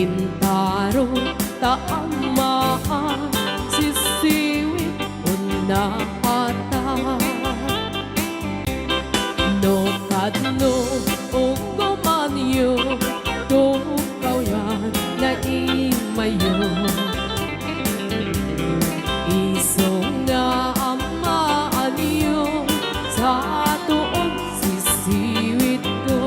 Intaro taamaan sisiwit unahata no kadno ugomanyo tukaw yan na imayo isong nga amaanyo sa tuon sisiwit ko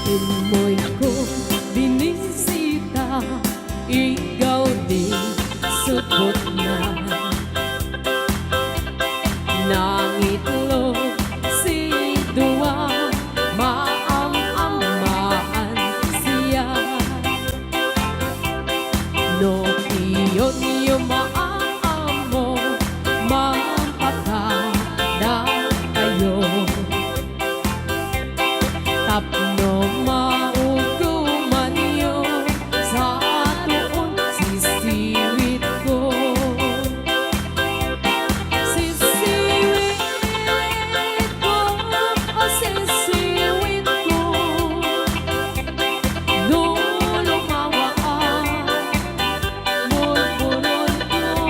Imoy ko binisita, ikaw din supot na nangitlog si Dua, maam-amaan siya no iyon yung maamo mampatada kayo tapno mauguman yo sa tuon sisiwit ko sisiwit ko o sisiwit ko no lumawaan murmuron ko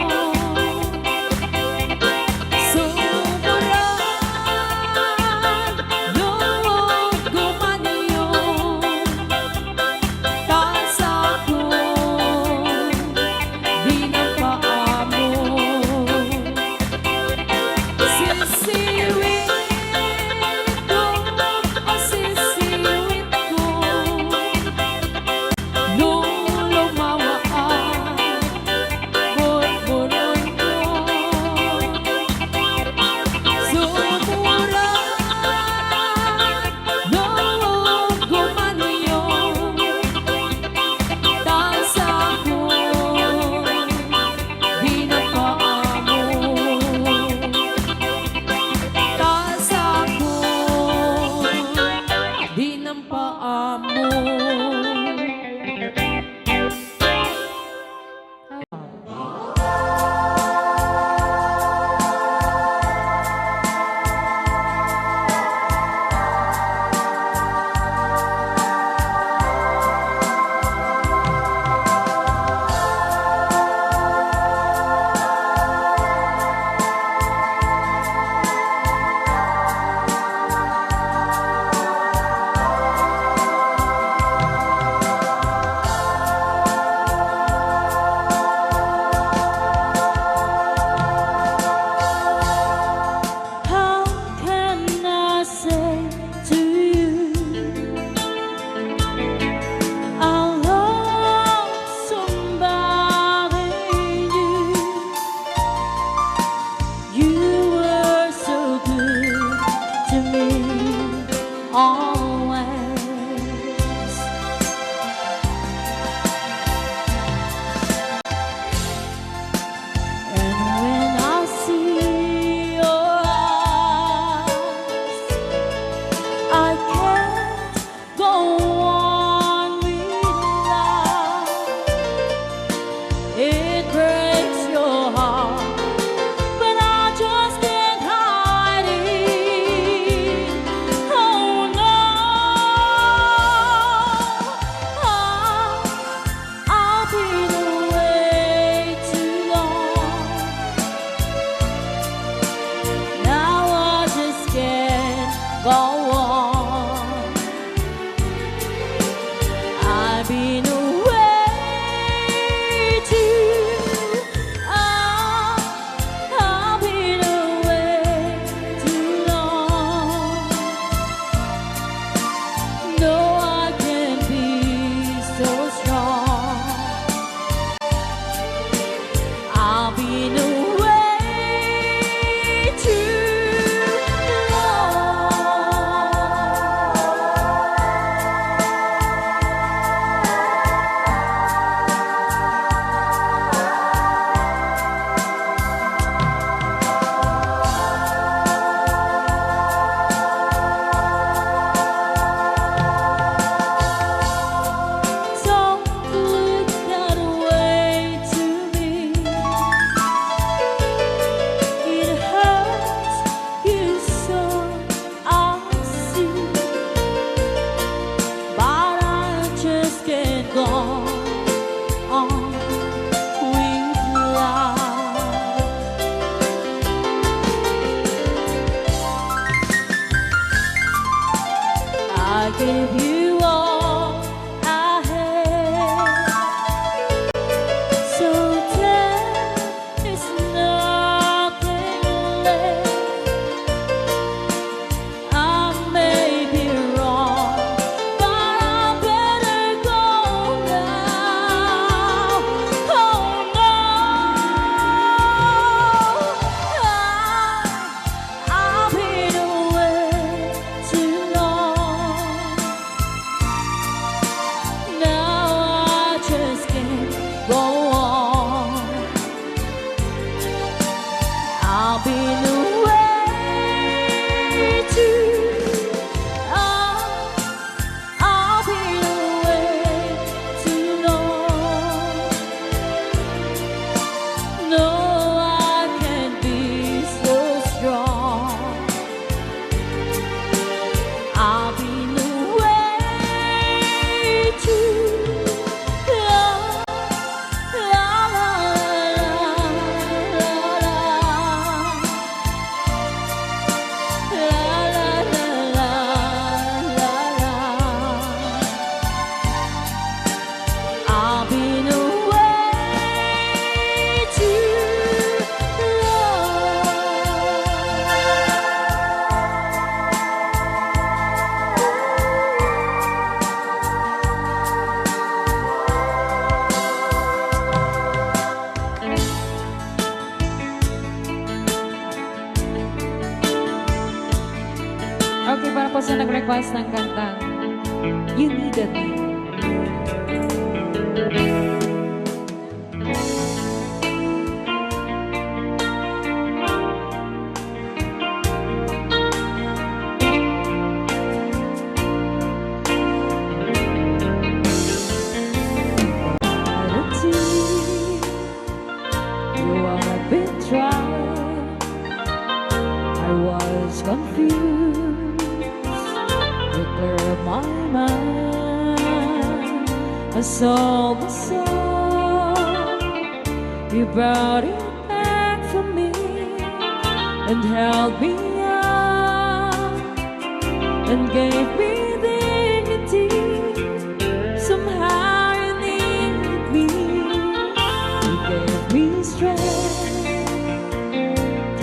sa nag-request ng kantang You Needed Me. Confused, you clear my mind. I saw the sun, you brought it back for me and held me up and gave me dignity. Somehow you needed me, you gave me strength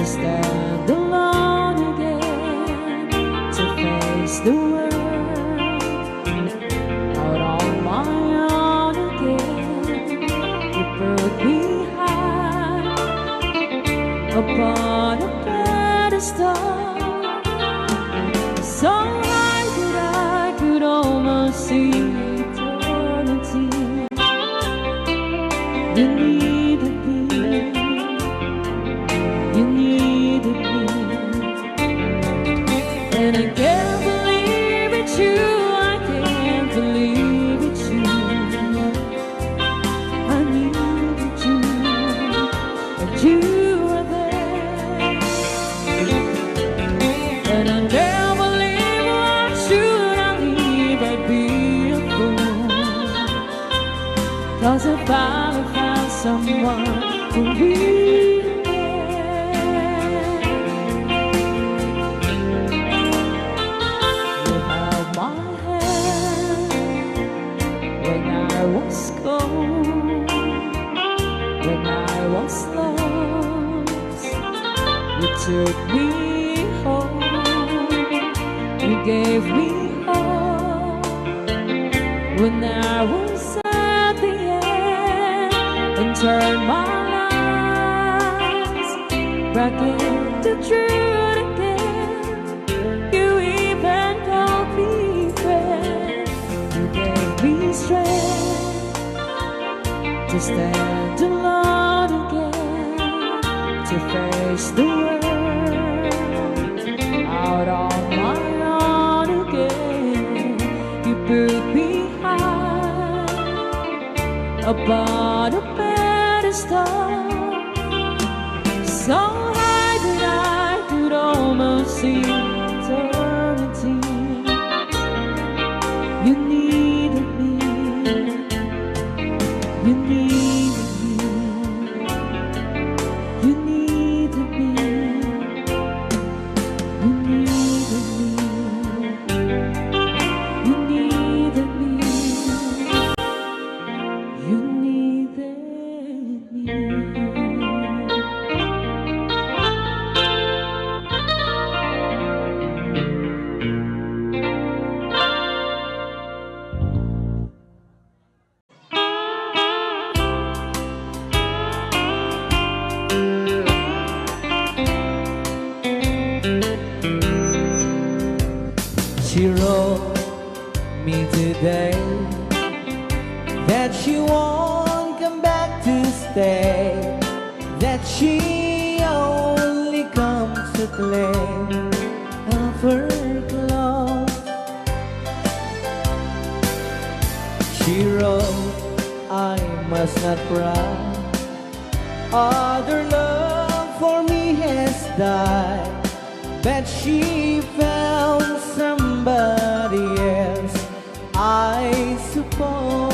to stand alone again, to face the world out on my own again. You put me high upon a pedestal, so high that I could almost see eternity. You needed me, you needed me, and I can't believe it's you, I can't believe it's you. I needed you, and you were there, and I can't believe why should I leave, I'd be a fool. 'Cause I finally found someone who really cares. You held my hand when I was cold, when I was lost. You took me home, you gave me hope when I was at the end, and turned my lives back into truth again. You even called me friend, you gave me strength to stand alone again, to face the world out on my own again. You put me high upon a pedestal, so high that I could almost see eternity. You needed me, you needed me, you needed me, you needed me, you needed me, you needed me. She wrote me today that she won't come back to stay, that she only comes to claim of her clothes. She wrote, I must not cry, other love for me has died, but she found somebody else, I suppose.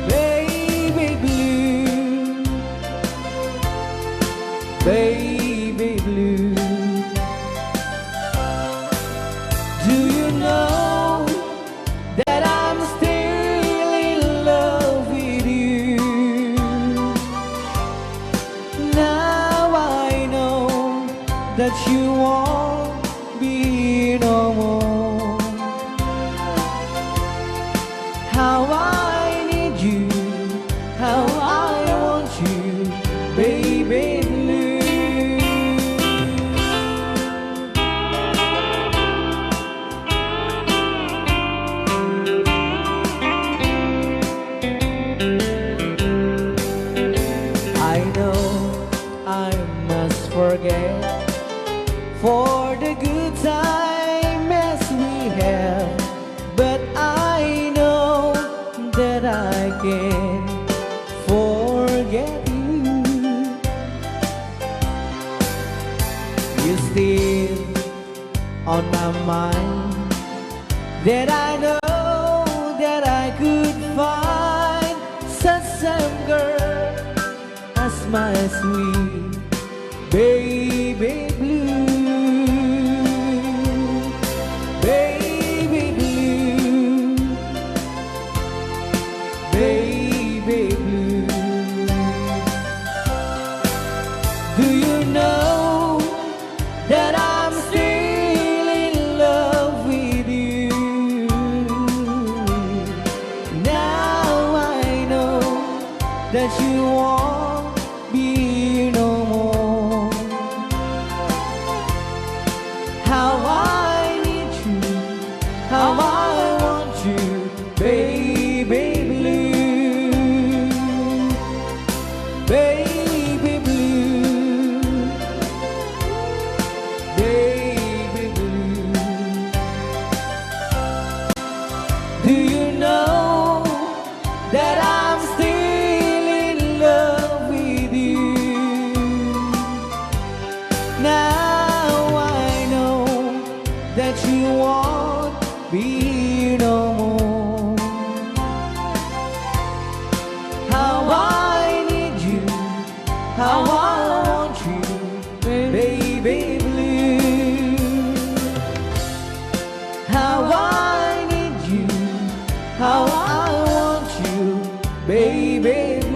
Baby blue, baby blue, do you know that I'm still in love with you? Now I know that you won't be no more. How I need you, how I want you, baby blue. can forget you. You're still on my mind, that I know that I could find such same girl as my sweet baby blue. Baby blue, baby blue. Do you know that I'm still in love with you? Now I know that you won't be here no more. How I need you, how I want you, baby blue, baby blue, baby blue. Do you know that I'm still in love with you? Now I know that you won't be here no more. How I need you, how I want you, baby blue. How I need you, how I want you, baby blue.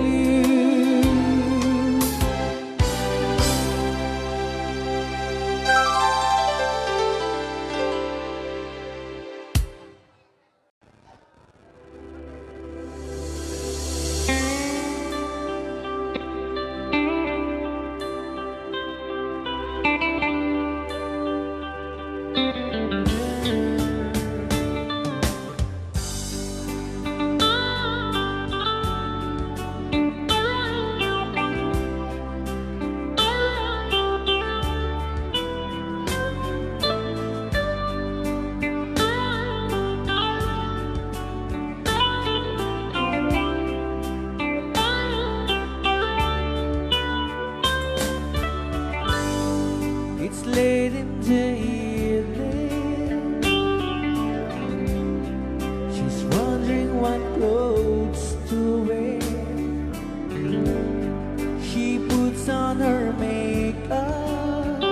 It's late in the evening. She's wondering what clothes to wear. She puts on her makeup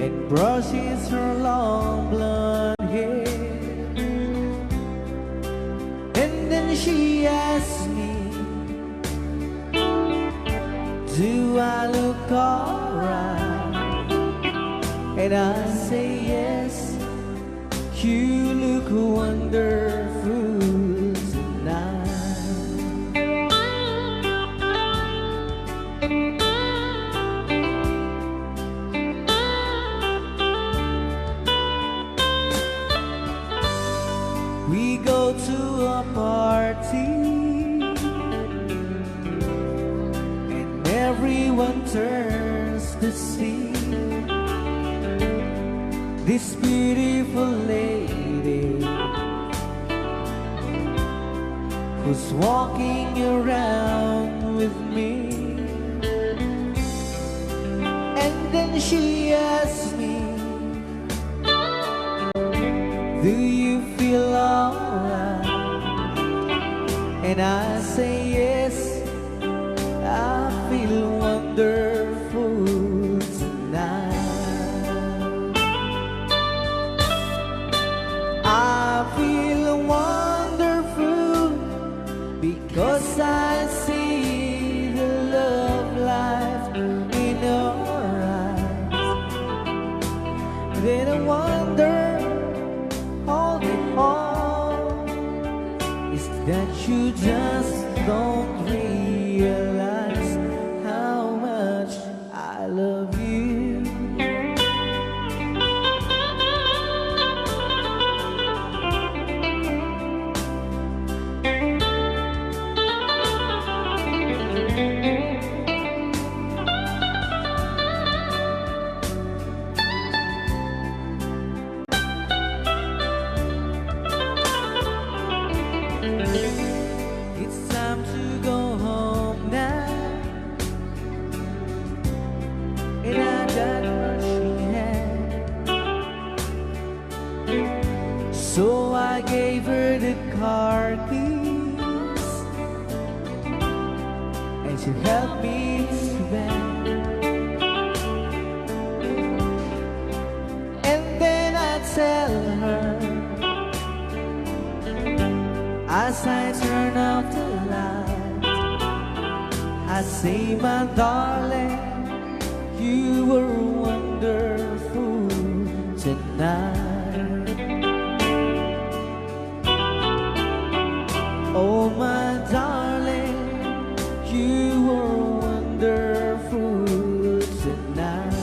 and brushes her long blonde hair. And then she asks me, do I look alright? And I say yes, you look wonderful tonight. We go to a party, everyone turns to see this beautiful lady who's walking around with me. And then she asks me, do you feel alright? And I say yes, I feel wonderful tonight. I feel wonderful because I see the love light in your eyes. Then I wonder, all in all, is that you just don't realize how much I love you. to help me survive. And then I tell her, as I turn off the light, I say, my darling, you were wonderful tonight. Oh, my darling, you were wonderful tonight.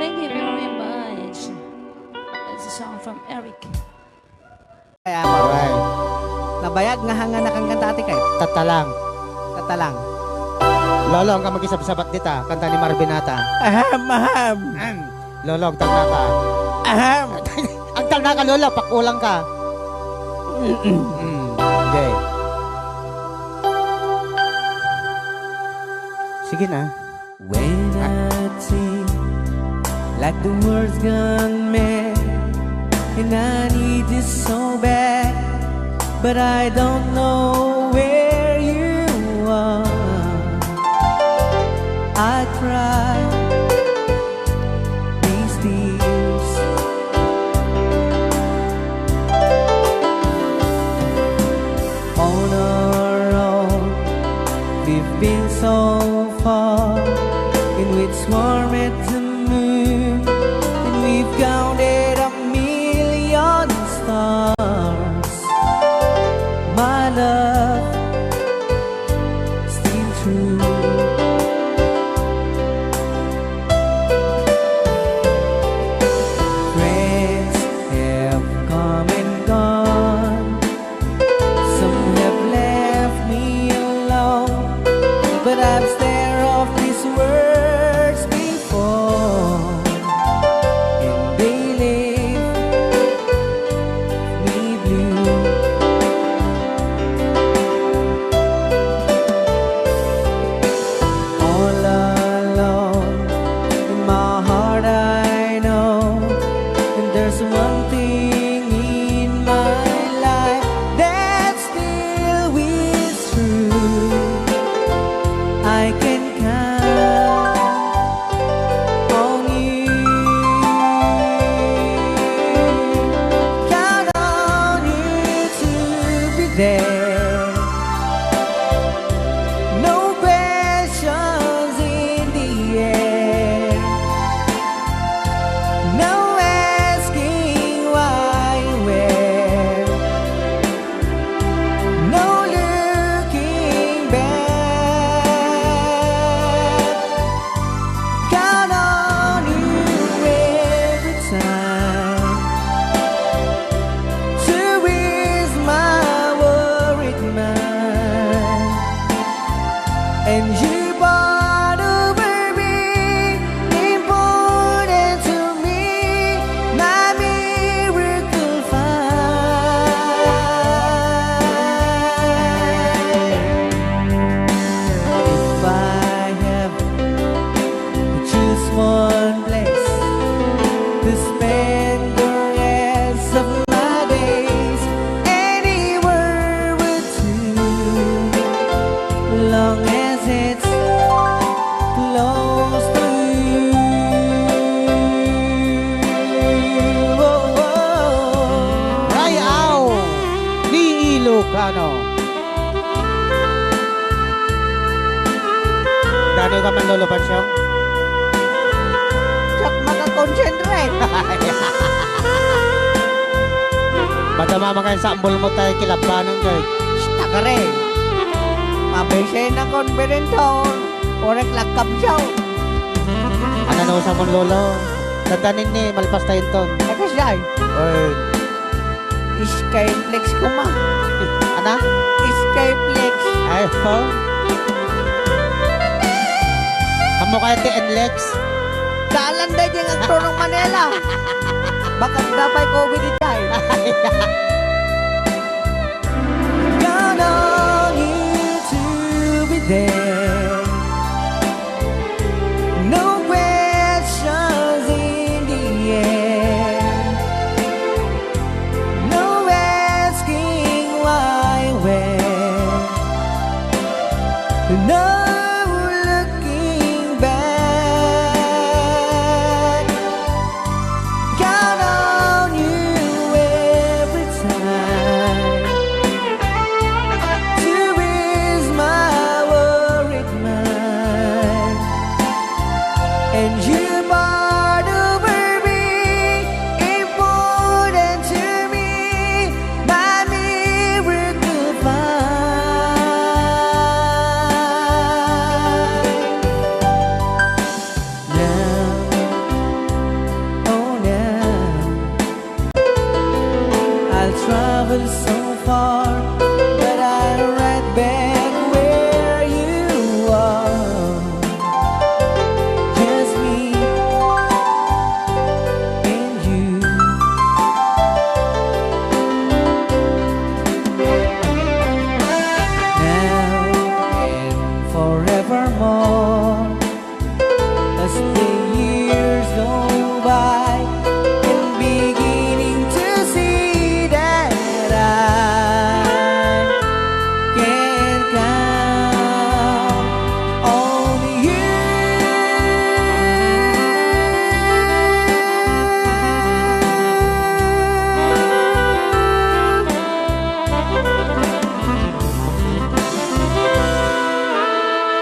Thank you very much. That's a song from Eric. Kaya mo, Alright. nabayag nga hanga na kang kantati kay Tatalang. Tatalang. Lolo, ang mag-isab-sabat dita. Kanta ni Marvinata. Aham, aham. Lolo, ang tagna ka. Aham. Ang tagna ka, Lolo. Pakulang ka. Okay. Sige na. When I think like the world's gone mad, and I need you so bad, but I don't know where you are. I cry these tears. On our own, we've been so far, in which warm at the moon, and we've counted a million stars. My love, still true. Friends have come and gone, some have left me alone, but I've stared off these words before, and they leave me blue. All alone in my heart I know, and there's one thing in my life that still is true. I can count on you, count on you to be there. No questions in the air, no asking why, where, no looking back. Count on you every time to ease my worried mind, and you brought over me, important to me, my miracle find. If I have to choose one place to spend the rest of my days, anywhere would do, long as it's close to you. Oh, oh. Rayaw ni Ilocano. Dano ka man, Lolo Pansyong? Tsak makakonsentrate. Madama mga sa ambol mo tayo kilabanan kayo. Takare. Mabese na conference hall. Orek lakab siya. Ano na usap mong Lolo? Tadanin ni, malpas tayo ton. Akas day. Or, Skyflex ko ma. Ano? Skyflex. Ay, ho? Kamu kaya ti Enlex? Kalanday dyan ang tronong Manila. Baka dapat COVID itay. Count on you to be there. No questions in the air. No asking why, where. No looking back. Count on you every time to ease my worried mind. And you brought over me, important to me, my miracle find. Now, oh now, I'll travel so far, but I'll right back where you are. Just me and you. Now and forevermore, as the years go by, and beginning to see that I can count on you.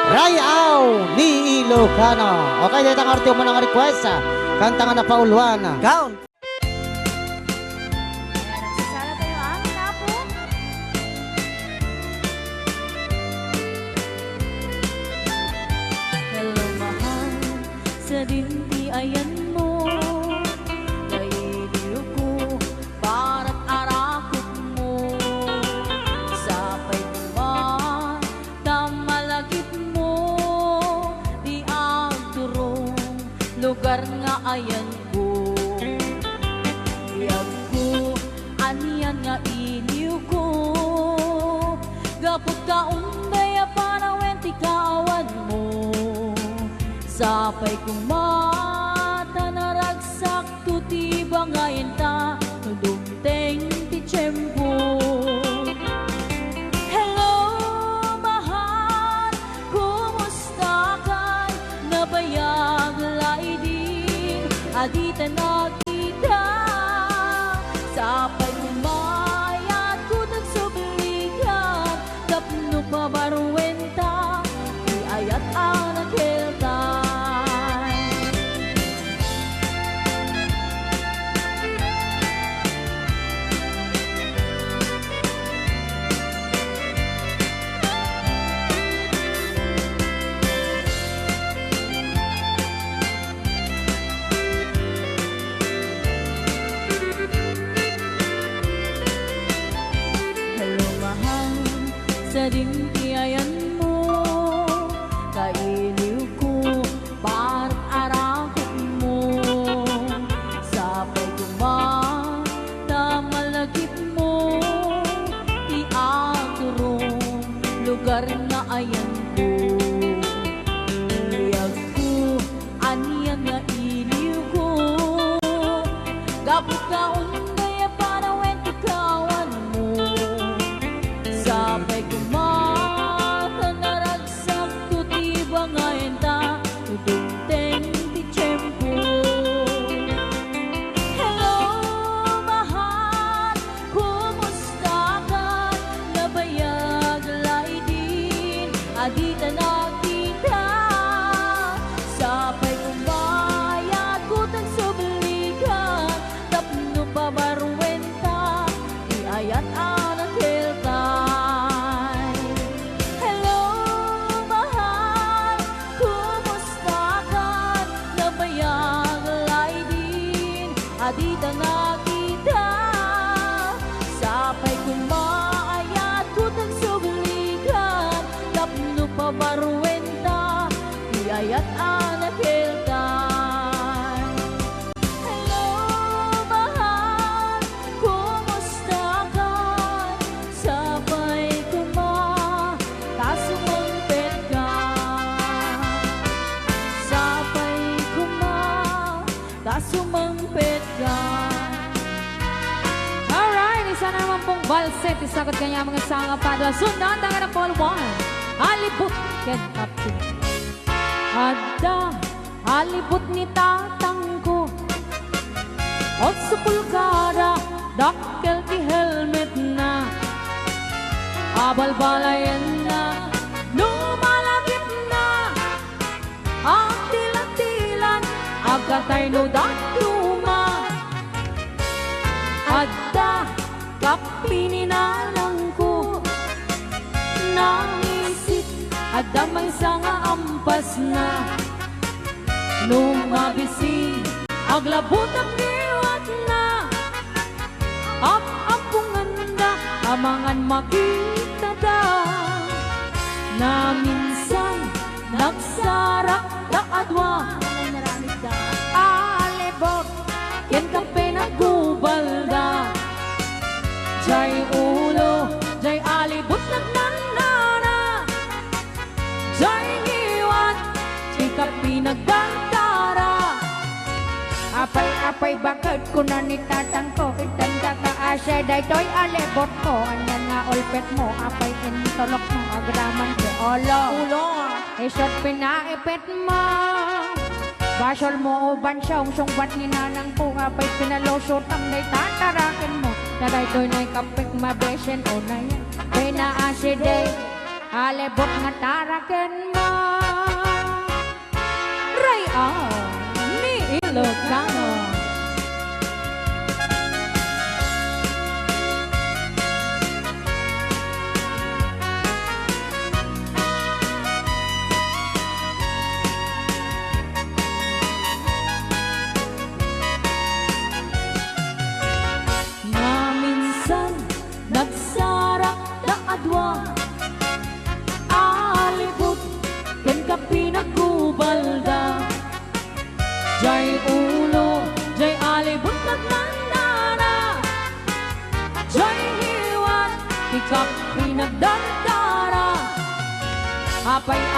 Rayaw ni Ilocano. Okay, dito ang artiyo mo ng request. Kanta nga na pauluan. Count. Nagsasala tayo ang tapo. Hello, mahal, sa dintiayan mo. Nailiw ko, barat arakot mo. Sapay naman, tamalagip mo. Di ang turong lugar nga ayan ko. Iyag ko, aniyan nga iliw ko. Gapot ka undaya para wenti kaawan mo. Sapay kong mata naragsak tuti bangayin ta. Nudumteng ti tiyempo. Hello, mahal, kumusta ka? Nabayag laidin, adita na kita. Sapay kumayat ko nagsublikan, tapno pa baruenta, di ayat ang nakiltan. Hello, mahal, sa dintiayan mo. Kailiw ko, barat arakot mo. Sapay kuman, tamalagip mo. Di aturong lugar na ayan ko. Iyag ko, aniyan nga iliw ko. Gapot ka undaya para wenti kawan mo. Sapay kumata naragsak tuti bangayin ta. Tudungteng ti tiyempo. Hello, mahal, kumusta ka? Nabayag laidin, adita na kita. Sapay kumayat ko tagsublikan, tapno pa baruenta, di ayat ang nakiltan. Hello, mahal, kumusta ka? Nabayag laidin, adita na kita. sumampit ka. Alright, isa naman pong balse. Isagot kanya mga sanga padwa. Sundan tayo ng Paul 1. Alibut ken kapti. Adda, alibut ni tatang ko. At sa pulkara, dakkel ti helmet na. Abalbalayan na, lumalagip na. Ang tilan-tilan, agatay no datuma. Adda, kapininalang ko. Nangisip, adda may sanga ampas na. Numabisi, aglabot ang iwat na. Apungan na, amangan makita da. Na minsan, nagsarak na adwa. Alibot, yan ka pinagubal da. Jay ulo, jay alibot nagnanara. Jay iwat, chika pinagdantara. Apay bakit ko na nitatang ko. Itanda ka asya, daytoy alibot ko. Anyan nga ulpit mo, apay intolok mo. Agraman ko, ulo. Isot pinaipit mo. Basol mo uban siyong sungbat ni nanang po. Apay pinalusot ang day tatarakin mo. Na daytoy na'y kapik mabesen o na yan. Pinaaside, alibot nga tarakin mo. Ray ni Ilocano. Na minsan nagsarak na adwa. Alibot ken ka pinagkubalda. Jay ulo, jay alibot nagnanara. Jay hiwat, ikap pinagdantara.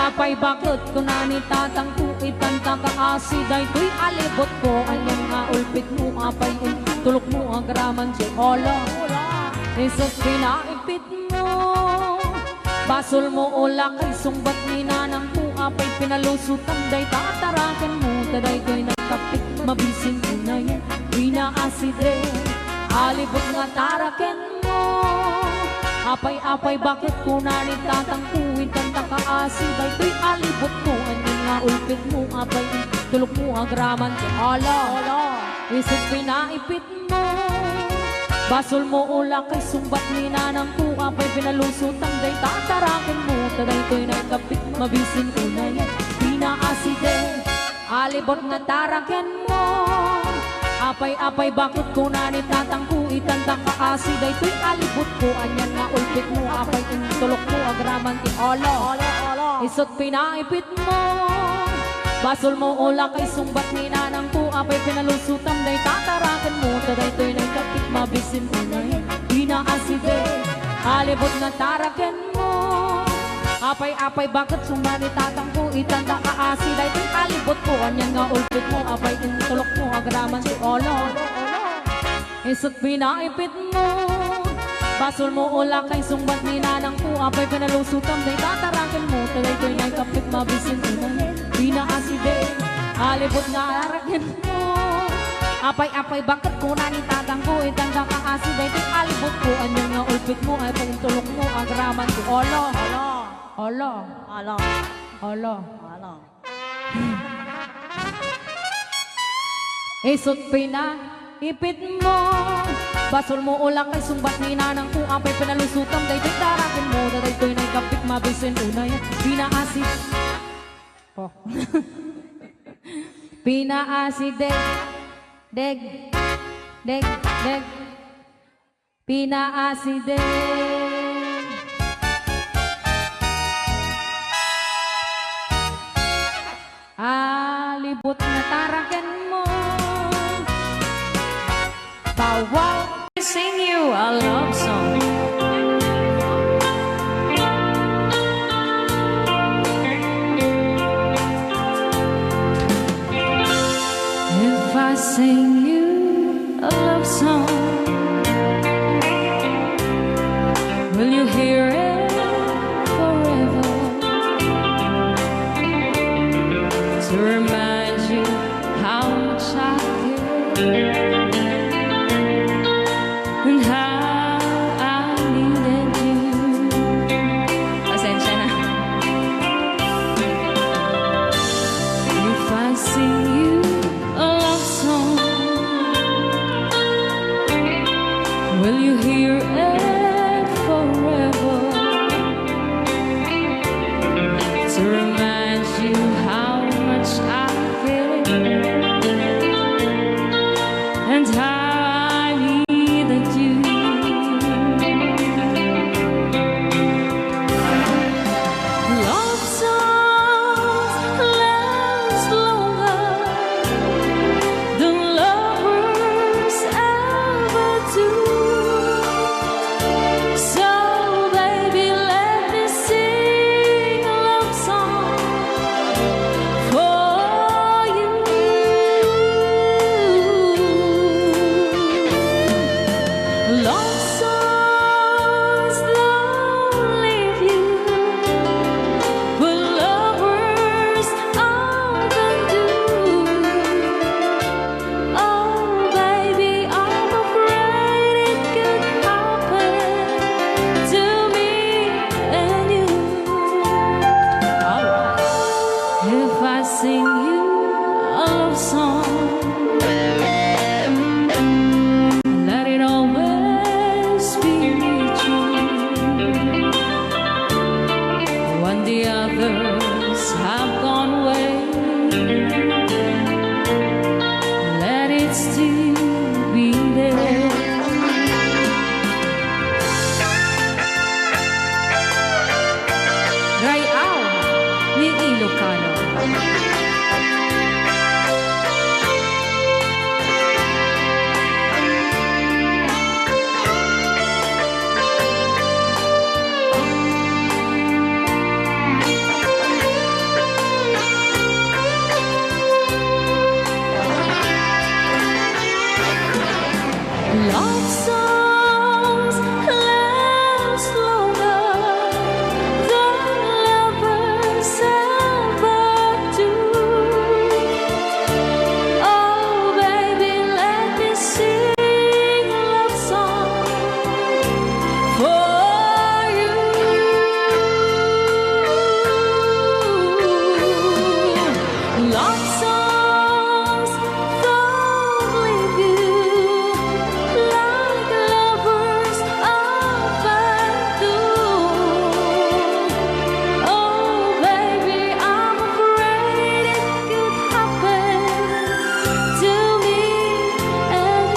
Apay bakit ko na ni tatang kuitan kakaasi. Daytoy alibot ko, alam nga ulpit mo. Apay tulok mo agraman si Olo. Isot pinaipit mo. Basol mo ula kay sungbat ni nanang po. Apay pinalusutan day tatarakan mo. Taday ko'y nagkapit mabisin ko na yan. Pinaaside, alibot nga tarakan mo. Apay bakit ko na ni tatang kuwin kanta kaasi. Daytoy alibot ko, anyan nga ulpit mo. Apay tulok mo agraman si Olo. Isot pinaipit mo. Basol mo ula kay sumbat ni nanang po. Apay pinalusutang day tatarakin mo. Taday ko'y nagkapit mabisin ko na yan. Pinaaside, alibot nga tarakin mo. Apay bakit ko na ni tatang kuitan kakaasi. Daytoy alibot ko, anyan nga ulpit mo. Apay intulok mo agraman ti Olo. Isot pinaipit mo. Basol mo ula kay sumbat ni nanang po. Apay pinalusutam day tatarakan mo. Taday-toy na'y kapit mabisin mo na yan. Pinaaside, alibot na tarakan mo. Apay bakit sumani tatang po. Itanda kaasi, daytoy alibot ko. Anyan nga ulpit mo. Apay intulok mo agraman si Olo. Isot pinaipit mo. Basol mo ula kay sumbat ni nanang po. Apay pinalusutam day tatarakan mo. Taday-toy na'y kapit mabisin mo na yan. Pinaaside, alibot na arakin mo. Apay bakit ko na ni tatang ko. Itanda kaasi, daytoy alibot ko. Anyan nga ulpit mo. Ay pangtulok mo agraman si Olo. Isot pinaipit mo. Basol mo ulang kay sumbat ni nanang po. Apay pinalusutam daytoy tarakin mo. Daytoy na'y kapit mabisin unay. Pinaasid Pinaasid deg Pinaasid alibot na tarakan mo. Bawal sing you a love song. If I I sing you a love song, will you hear it forever? To remind you how much I care and how I needed you. Pasensya na. If I sing you a love song, will you hear it forever? To remind you how much I care and how I needed you. Love songs last longer than lovers ever do. So baby, let me sing a love song for you. Love songs don't leave you, but lovers often do. Oh baby, I'm afraid it could happen to me and you. Alright. If I sing you a love song, let it always be true. When the others have gone away, let it still be there. Rayaw ni Ilocano. Love songs last longer than lovers ever do. Oh baby, let me sing a love song for you. Love songs don't leave you like lovers often do. Oh baby, I'm afraid it could happen to me and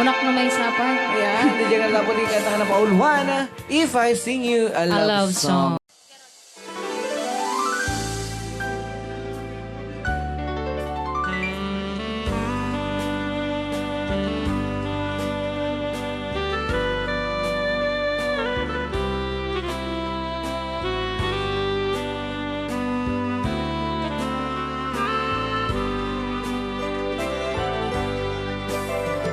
Kunak na may sapa. Ayan, di jangan dapat dikatakan na pauluan. If I sing you a love, love song.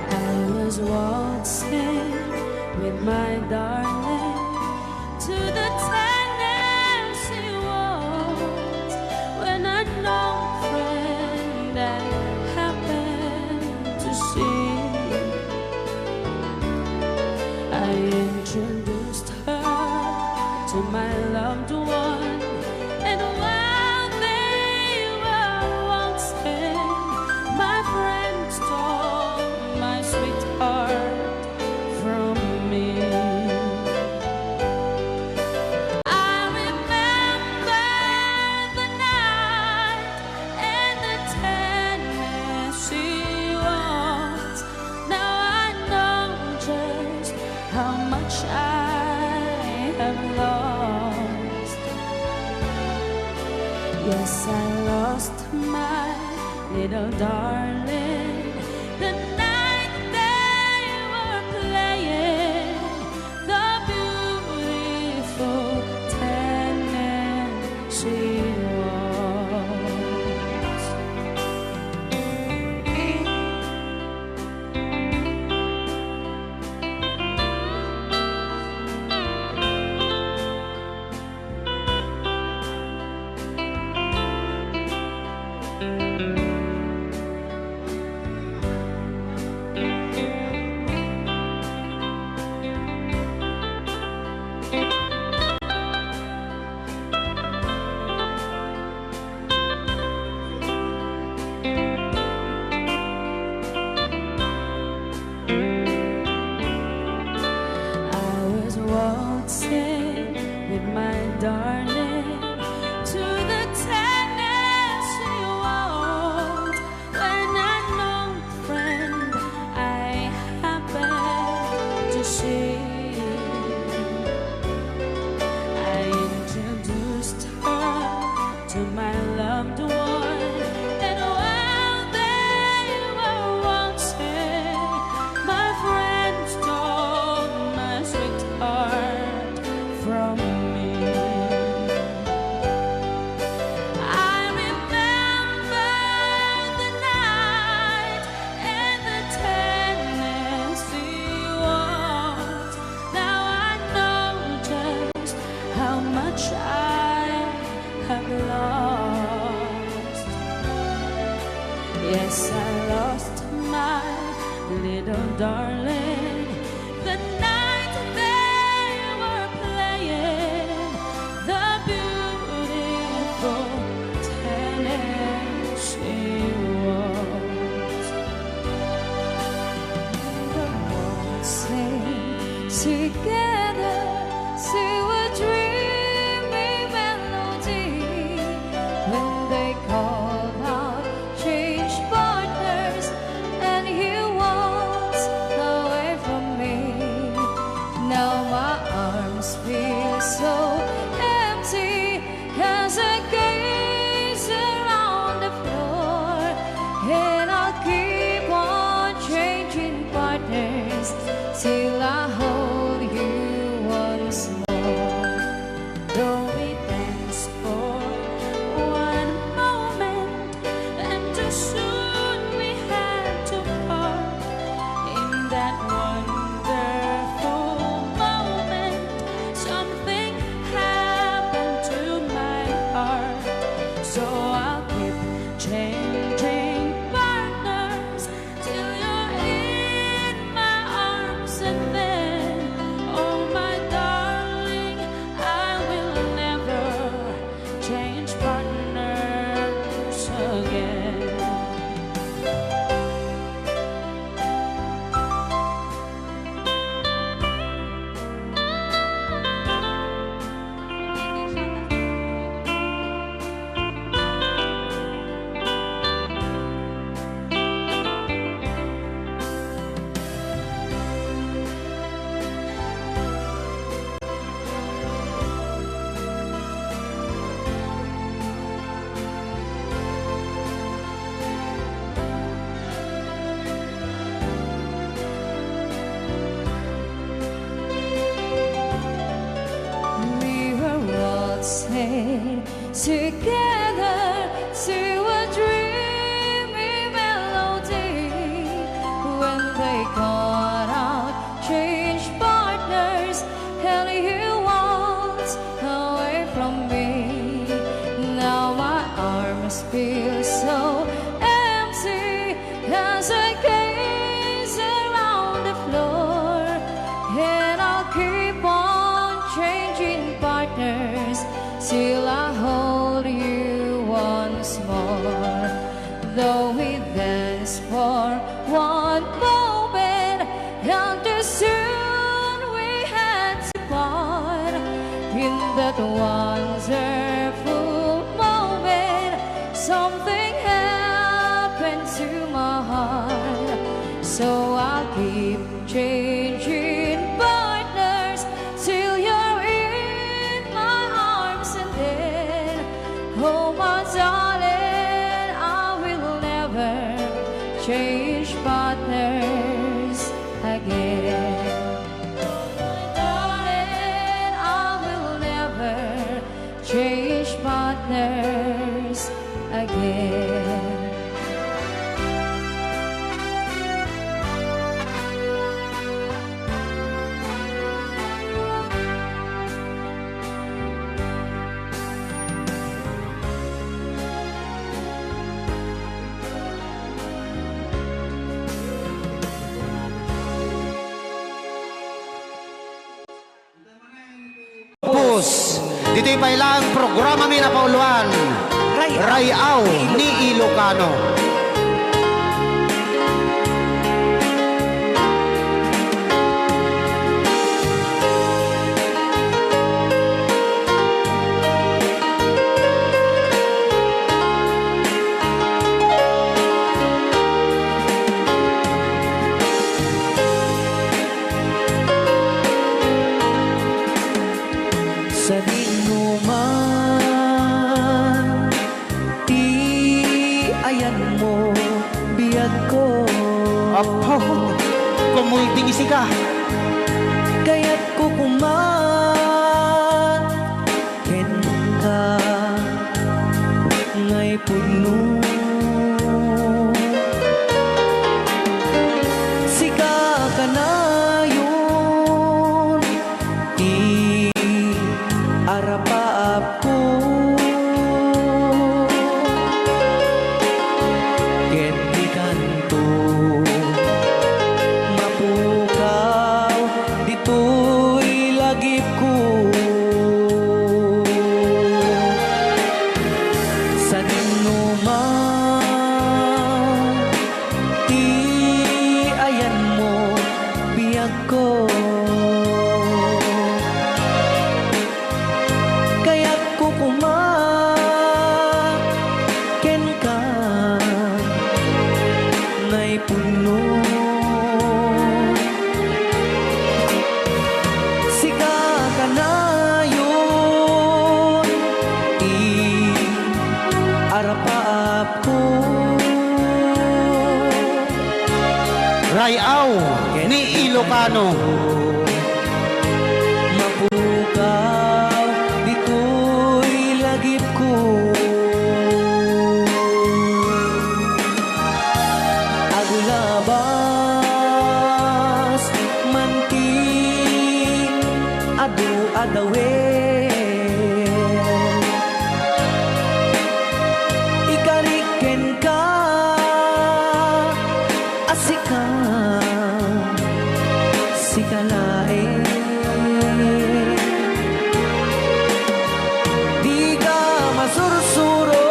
I was waltzing with my darling to the Tennessee waltz when a known friend I happened to see. I introduced her to my my loved one. And while they were waltzing, my friend stole my sweetheart from me. I remember the night and the Tennessee waltz. Now I know just how much I have lost. Yes, I lost my little darling the night they were playing the beautiful Tennessee waltz. I was waltzing with my darling to the Tennessee waltz when an old friend I happened to see. I introduced her to my loved one, and while they were waltzing, my friend stole my sweetheart from me. I remember the night and the Tennessee waltz. Now I know just how much I have lost. Yes, I lost my little darling the night they were playing the beautiful Tennessee waltz. The waltzing together to a dreamy melody when they called out change partners and he walks away from me. Now my arms feel so empty as I gaze around the floor, and I'll keep on changing partners till I hold you once more. Though we dance for one moment and too soon we had to part, in that wonderful moment something happened to my heart. So I'll keep changing partners till you're in my arms, and then, oh my darling, I will never change partners again. We were waltzing together to a dreamy melody when they called out change partners and you walked away from me. Now my arms feel so empty as I gaze around the floor, and I'll keep on changing partners till I hold you once more. Though we dance for one moment, and too soon we had to part. In that wonderful moment, something happened to my heart. So I'll keep changing partners till you're in my arms, and then, oh my darling, I will never change partners again. Darling, I will never change partners again. Pus, dito'y pailang programa mi na pauluan. Rayaw ni Ilocano. Sa dinuman, di ayan mo biyag ko. Apo, kumulting isi ka. Kaya't ko kuman ken ka ngay puno. Sika ka na yun, di arapaap ko. Ket di kanto mapukaw, dito'y lagip ko. Sa dinuman, di ayan mo biyag ko. Kaya't ko kumaken ka ngay puno. Sika ka na yun, arapaap ko. Rayaw ni Ilocano. Mapukaw, dito'y lagip ko. Agulabas, manti, adu-adawen. Ikariken ka, asika, sikalain. Di ka masursuro,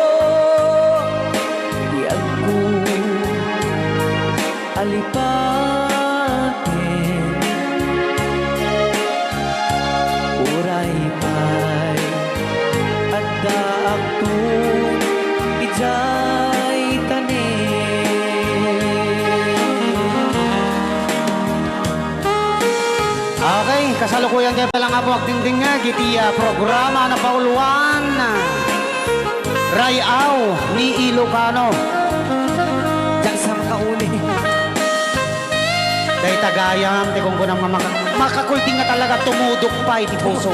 di ako alipatin. Uray pa'y adda ako ijay Okay, kasalukuyan kayo palang nga po agdingding nga gitiya programa na pauluan. Rayaw ni Ilocano. Diyan sa makauli. Dahil tagayam, di kung kunang makakulting nga talaga tumudok pa iti puso.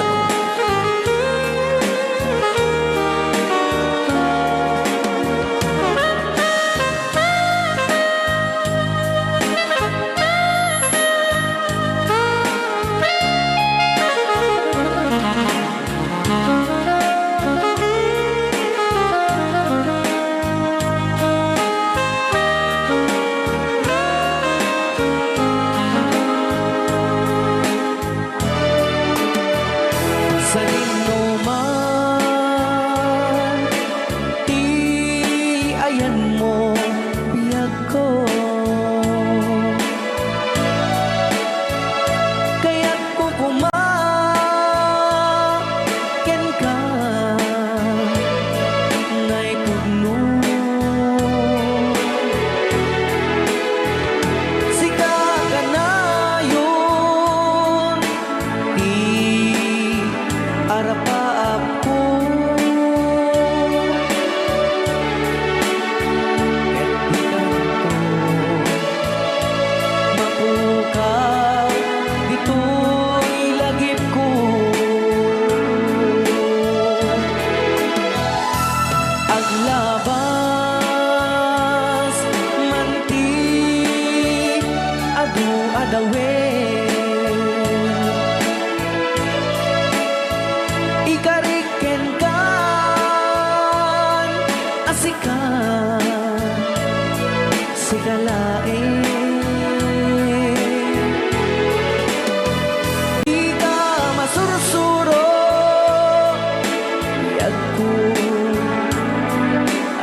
akong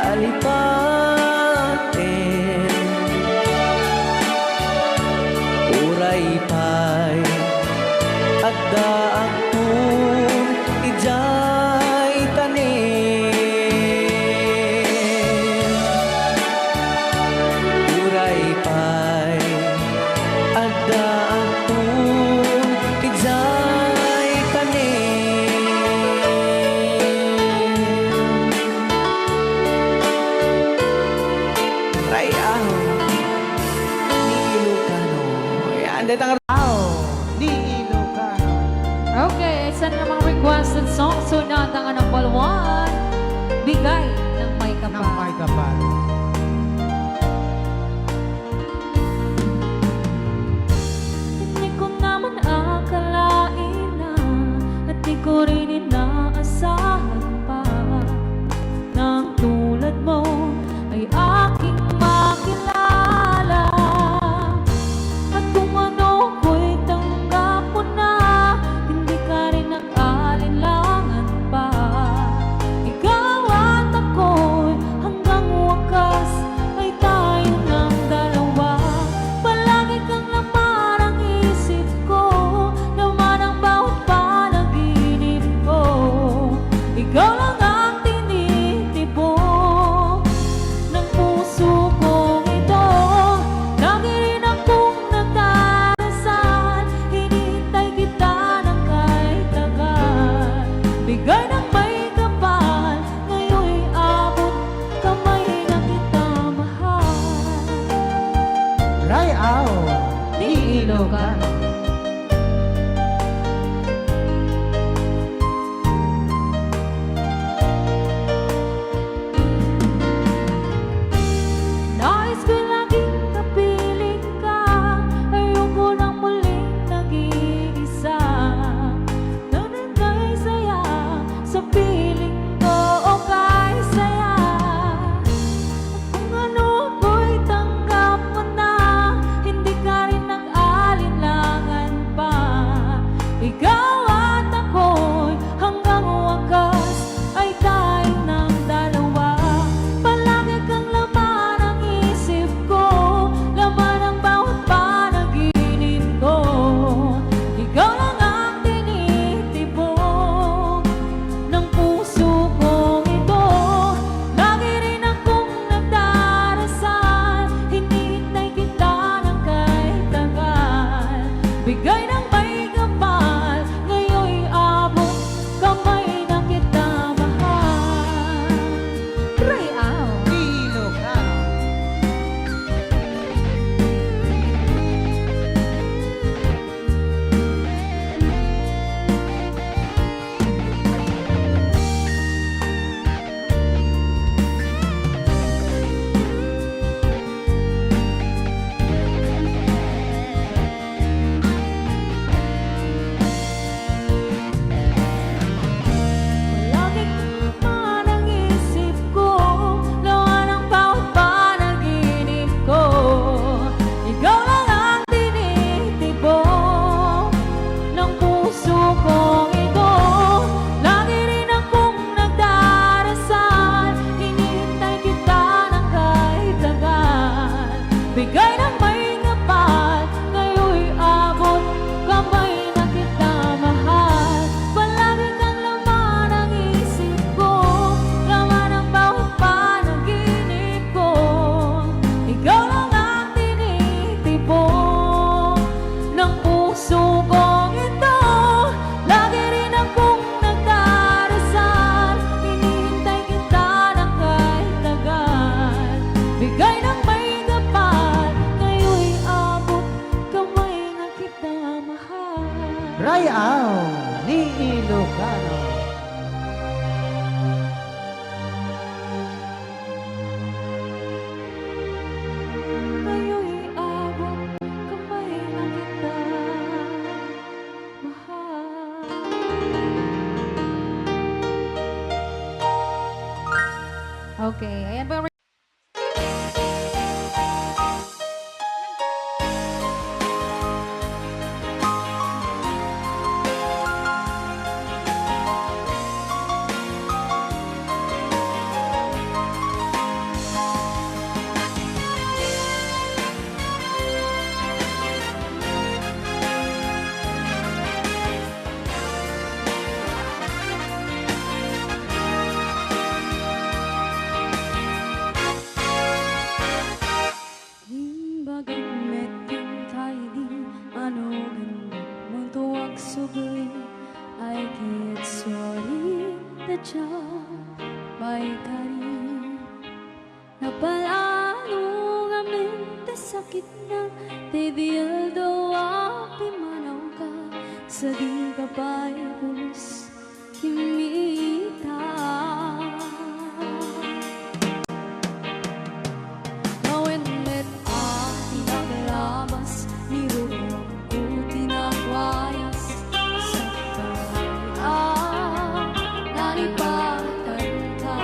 alipatin. Uray pa'y adda akong ijay tanim. Uray pa'y adda akong ijay tanim. Rayaw ni Ilocano. Yan, dito ang Ni Ilocano. Okay, isa na namang requested song. Sunod ang number 1. Bigay ng may Nang kapal. may kapal. Hindi ko naman akalain na at di ko rin inaasahan pa na ang tulad mo ay aking makilala. At kung ano ko'y tanggap mo na, hindi ka rin nag-alinlangan pa. Ikaw at ako'y hanggang wakas ay tayo ng dalawa. Palagi kang laman ang isip ko, laman ang bawat panaginip ko. Ikaw lang ang tinitibok ng puso kong ito. Lagi rin akong nagdarasal, hinintay kita ng kahit tagal. Bigay ng may kapal, ngayon'y abot kamay na kita mahal. Rayaw ni Ilocano. Nais ko'y laging kapiling ka, ayoko nang muling nag-iisa. Nananay saya sa piling ko o kay saya. Kung ano ko'y tanggap mo na, hindi ka rin nag-alinlangan pa. Ikaw at ako'y hanggang wakas ay tayo ng dalawa. Palagi kang laman ang isip ko, laman ang bawat panaginip ko. Ikaw lang ang tinitibok ng puso kong ito. Lagi rin akong nagdarasal, hinintay kita ng kahit tagal. Bigay ng may kapal, ngayon'y abot kamay na kita mahal. Rayaw. Ni Ilocano. Palagi kang laman ang isip ko, laman ang bawat panaginip ko. Ikaw lang ang tinitibok ng puso kong ito. Lagi rin akong nagdarasal, hinintay kita ng kahit tagal. Bigay ng may kapal, ngayon'y abot kamay na kita mahal. Palagi kang laman ang isip ko, laman ang bawat panaginip ko. Ikaw lang ang tinitibok ng puso kong ito. Lagi rin akong nagdarasal, hinintay kita ng kahit tagal. Bigay ng may kapal, ngayon'y abot kamay na kita mahal. Rayaw ni Ilocano. Ngayon'y abot kamay na kita mahal. Okay, ayan po. may kari napalano nga mente sakit na tibil do api manaw ka sa di ka pa'y pulis kimita. Nawenmet ang tinaglamas ni Ruang ko tinagwayas sa kaya nanipatan ka.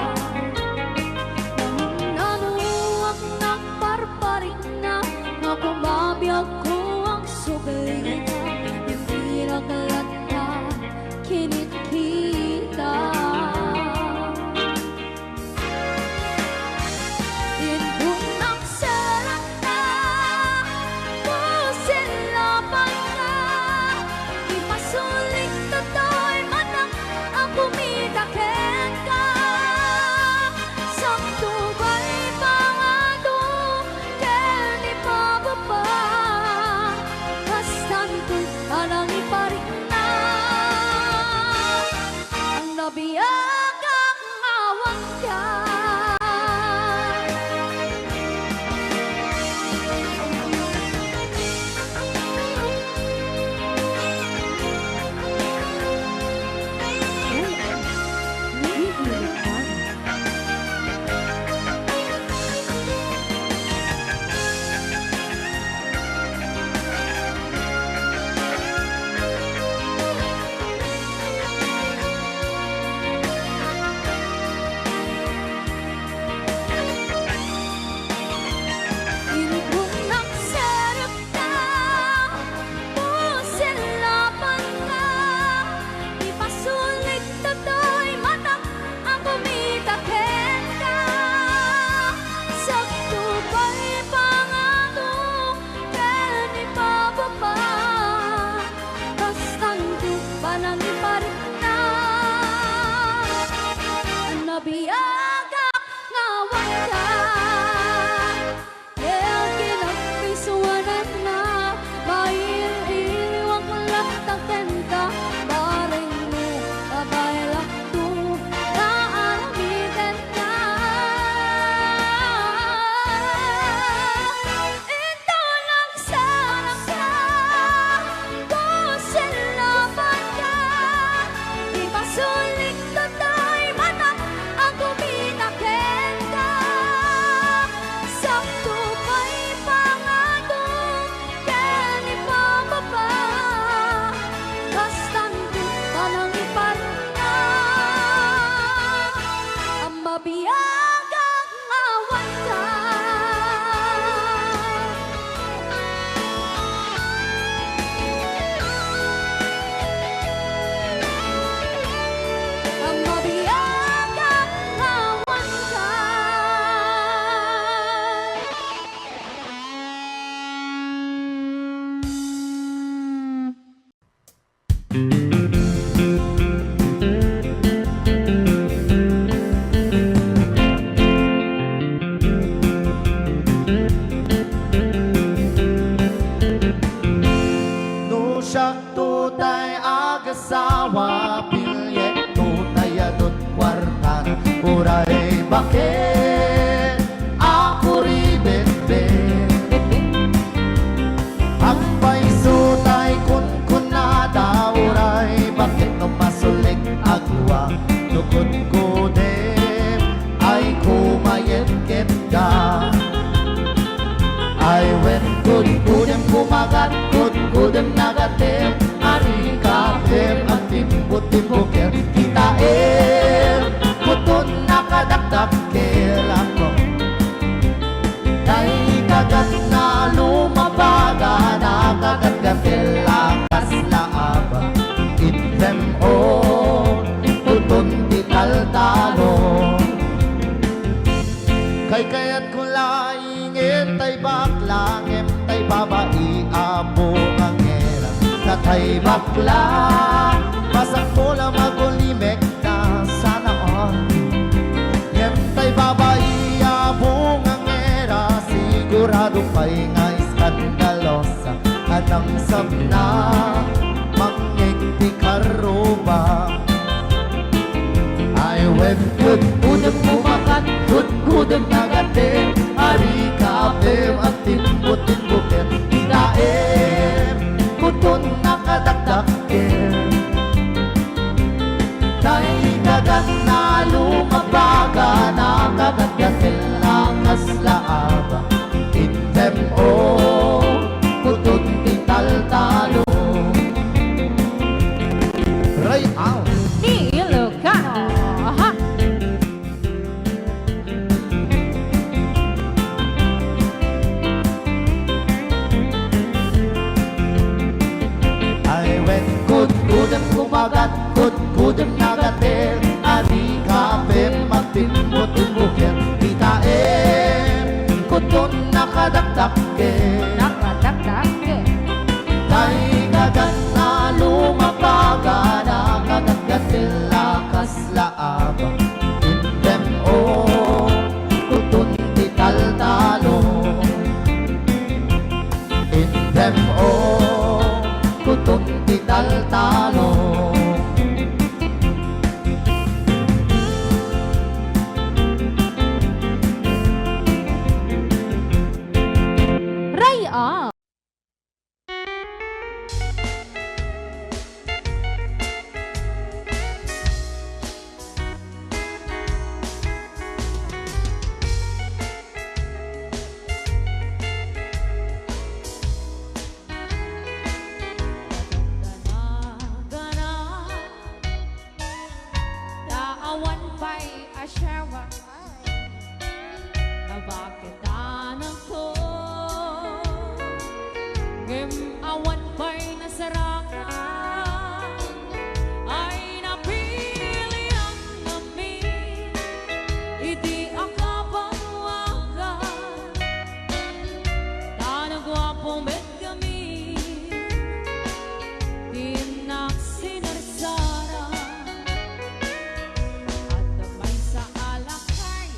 Nanunuak nagparparik na nga kumabiyag ko ang sugaling ka. Hindi nakalat na kinit kita. Indunang sarap na pusilapan ka. Ipasulit toto'y manang ang pumitakin ka. Sakto ba'y pangado ken ipababa. Basta nito'y parang iparik na ang nabiyag ang awang ka. Indunang sarap na pusilapan ka. Ipasulit toto'y matak ang pumitakin ka. Sakto ba'y pangako ken ipababa. Basta hindi pa nang iparik na ang nabiyag ang awang ka. Kaya kinagpisuanan na mail-iliwag laktaken ka. Baring mo kabaylak to na aramitin ka. Ito lang sarap ka pusilapan ka. Ipasulit toto'y manak ang pumitakin ka. Sakto ba'y pangado ken ipababa. Basta hindi pa nang iparik na ang mabiyag ang awang ka. Ang mabiyag ang awang ka. No siya tutay agasawa pilyet tutay adot kwarta uray bakit ako ribet-bet. Ang paisutay kun kunada uray bakit no masulik agwa nukod ko dem ay kumayet-ket ka. I went kudem kumagat kudem nagatem ari katem at timbut-timbuker kita kutun nakadakdak ako dahil kagat na lumabaga nakagat-gatel lakas laaba item kutun titaltalo kay kayat ko laingin tay baklang tay babai abo ang era natay bakla pasak bola magulimek na sana on tay babai abo ang era sigurado pa'y nga iskandalosa anang sabna mangigti karuba I went Kudem kumakat, kudem nagatin Ari kapem at timbutin buket Itaem, kutun nakadakdakin Tay kagat na lumabaga Nakagagatin lakas laaba Intem o kutun tital-talo Right out Ni Ilocano. Aha. I went kudem kumagat, kudem nagatin Ari kapem magtimbot bukit Itaem, kutun nakadakdakin Nakadakdak. Tay kagat na lumabaga Nakagagatil lakas laaba Indem o kutun tital-talo Indem o kutun tital-talo Raya. Daawan pa'y asyawa Na bakit anak ko Ngem awan pa'y nasarangan Ay napili ang namin Iti akabawagan Tanagwapong bet kami Tinak sinarsara At may sa alakay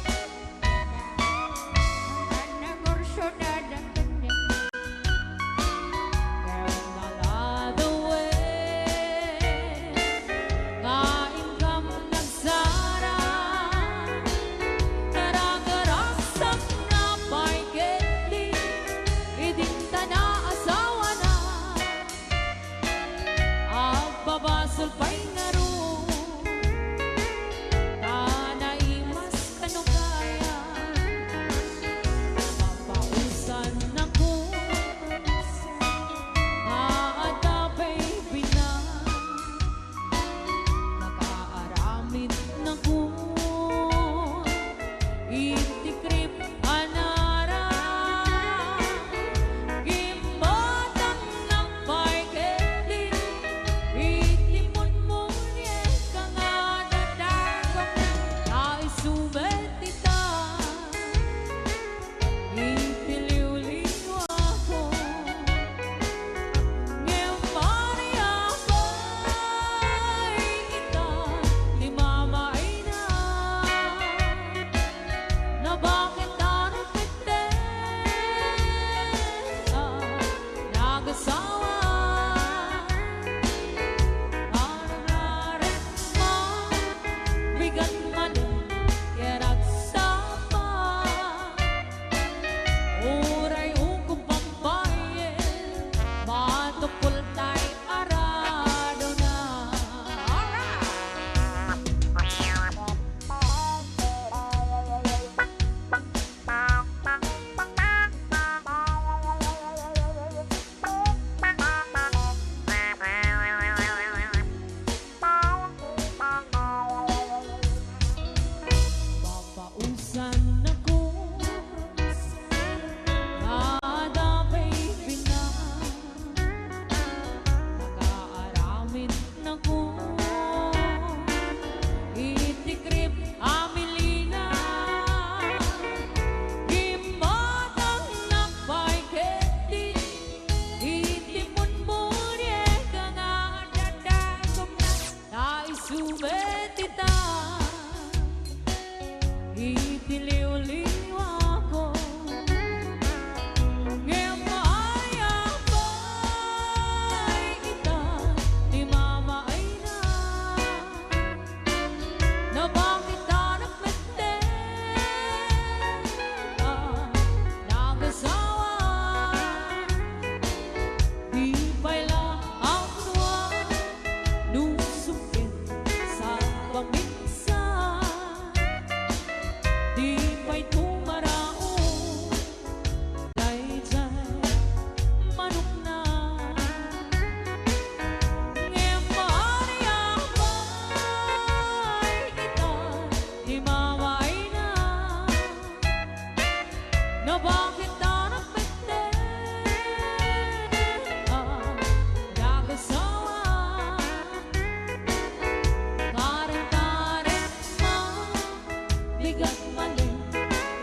bigat maling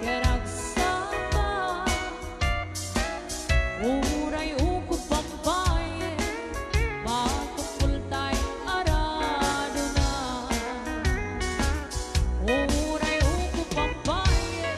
keragsama. Uray uko pampaye, matukul tay arado na. Uray uko pampaye,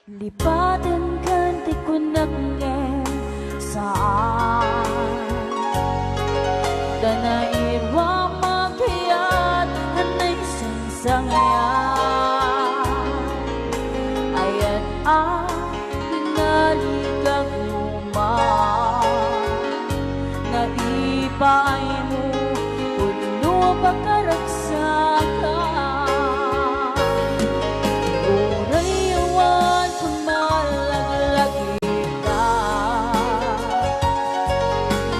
Lipatin kan nagngge saan Danaiwa magkayat Hanay sangsangyan Ayan ang pinaligag mo Naipay mo Puno pagkaragsakan Urayawan kumalaglag ka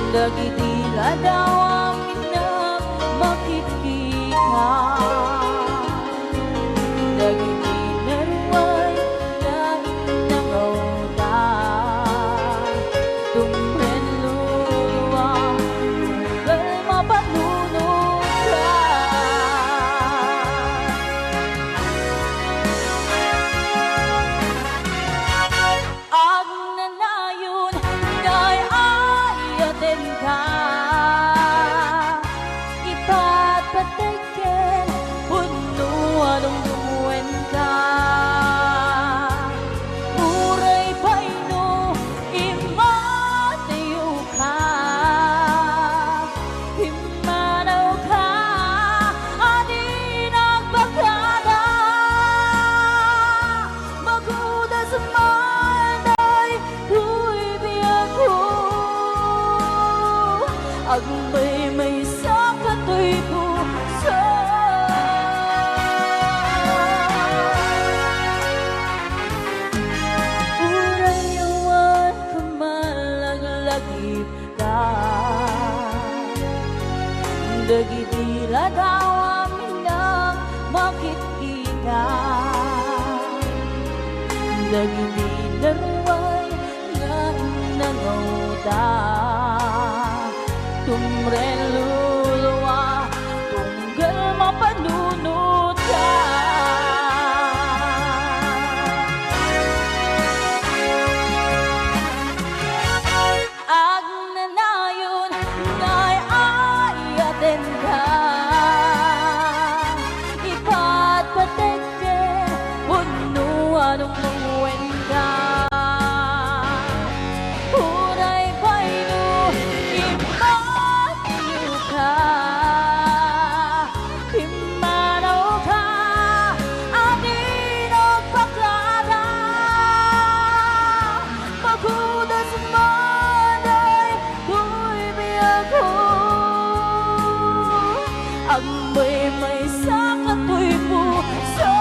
Dagitila daw ang inang makikita Dagitinerway na inangawda Tumpren luluwa Tunggal mapanunod ka Ang nanayon ngay ayaten ka Ipatpatikin puno anong duwen ka Uray paino imatayo ka Himanaw ka Adi nagbagada Maguda sa manday Tuy biyag ko Agmay sa katoy puso Urayawan kumalaglag ka Dagitila daw amin ang makikita Dagitinerway nga nangawda Tumren luluwa Tunggal mapanunod ka Ang nanayon ngay ayaten ka Ipatpatikin puno anong luwen ka Uray paino imatayo ka Himanaw ka Adi nagpagada Magudas manay Tuy biyag ko Ang may sa katoy puso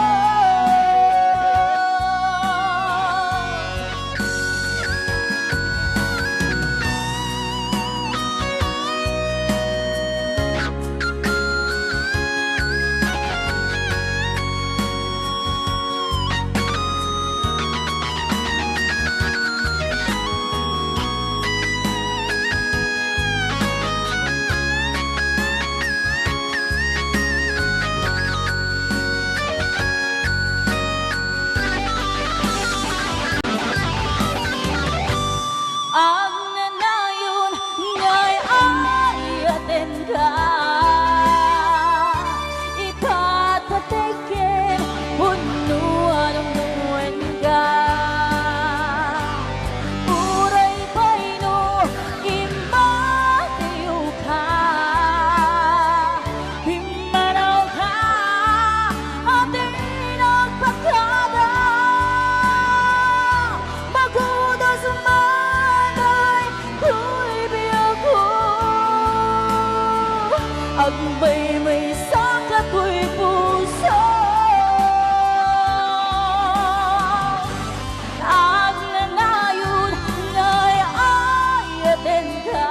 Ang nanayon ngay ayaten ka Ipatpatikin puno anong duwen ka Uray paino imatayo ka Himanaw ka Adi nagpagada Magudas manay Tuy biyag ko Agmay sa katoy puso Ang nanayon ngay ayaten ka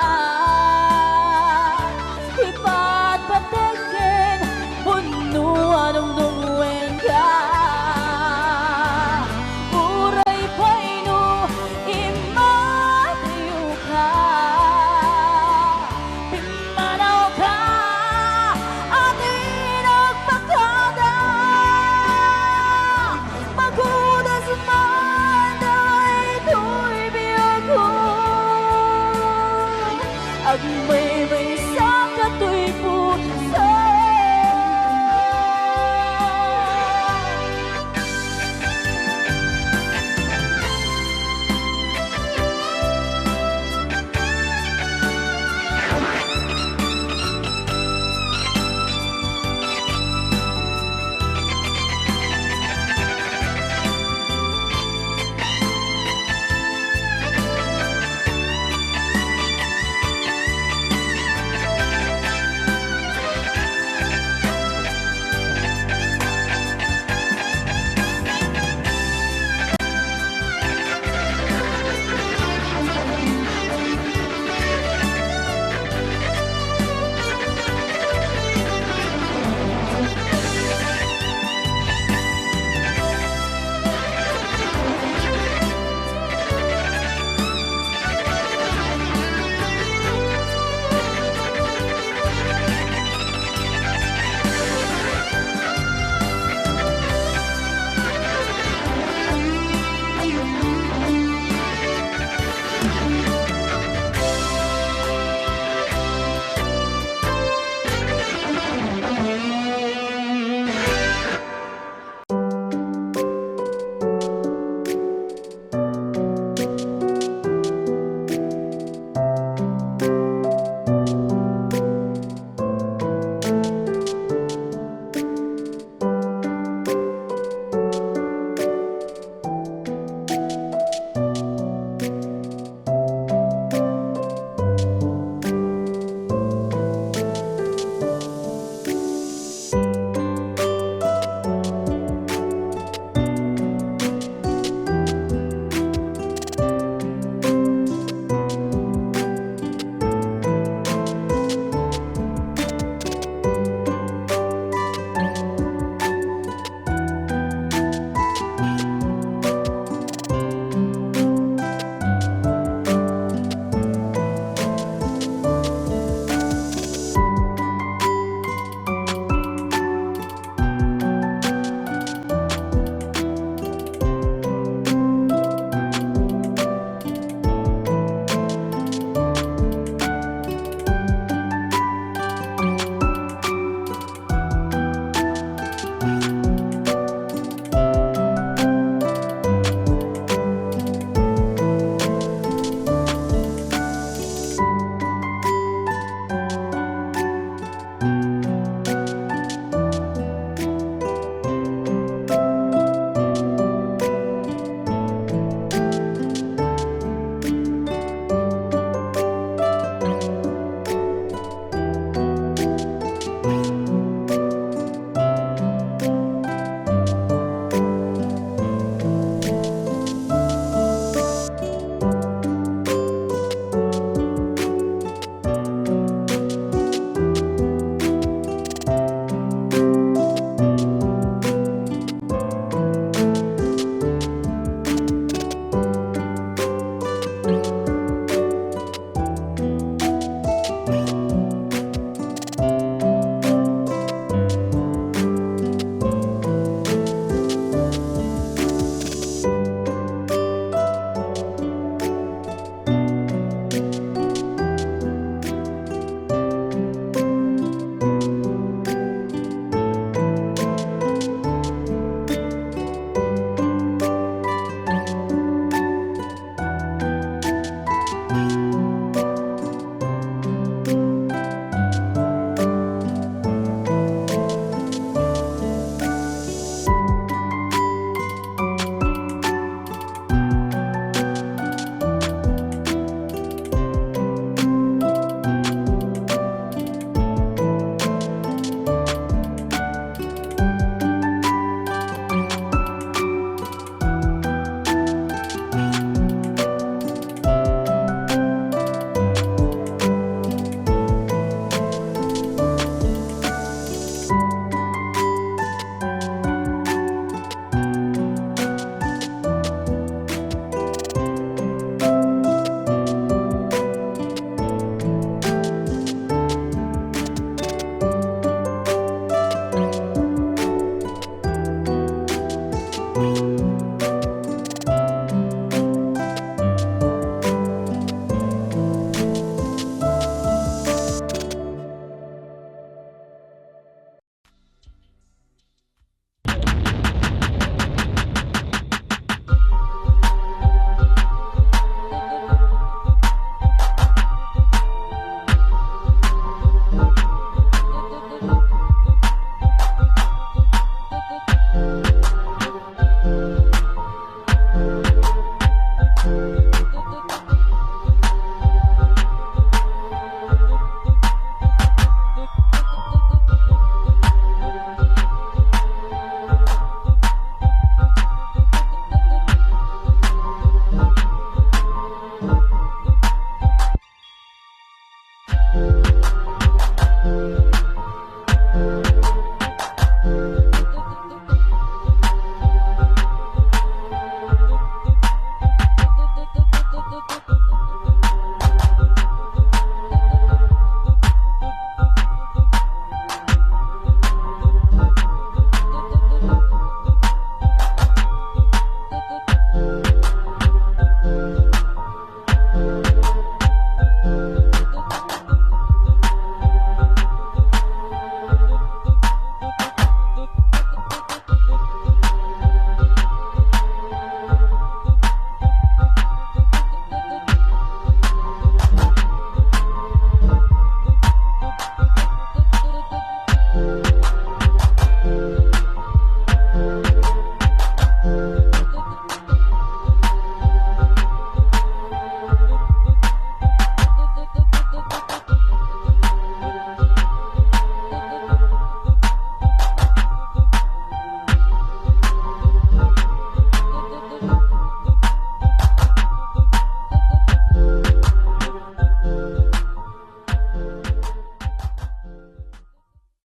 Ipatpatikin puno anong duwen ka Uray paino imatayo ka Himanaw ka Adi nagpagada Magudas manay Tuy biyag ko Agmay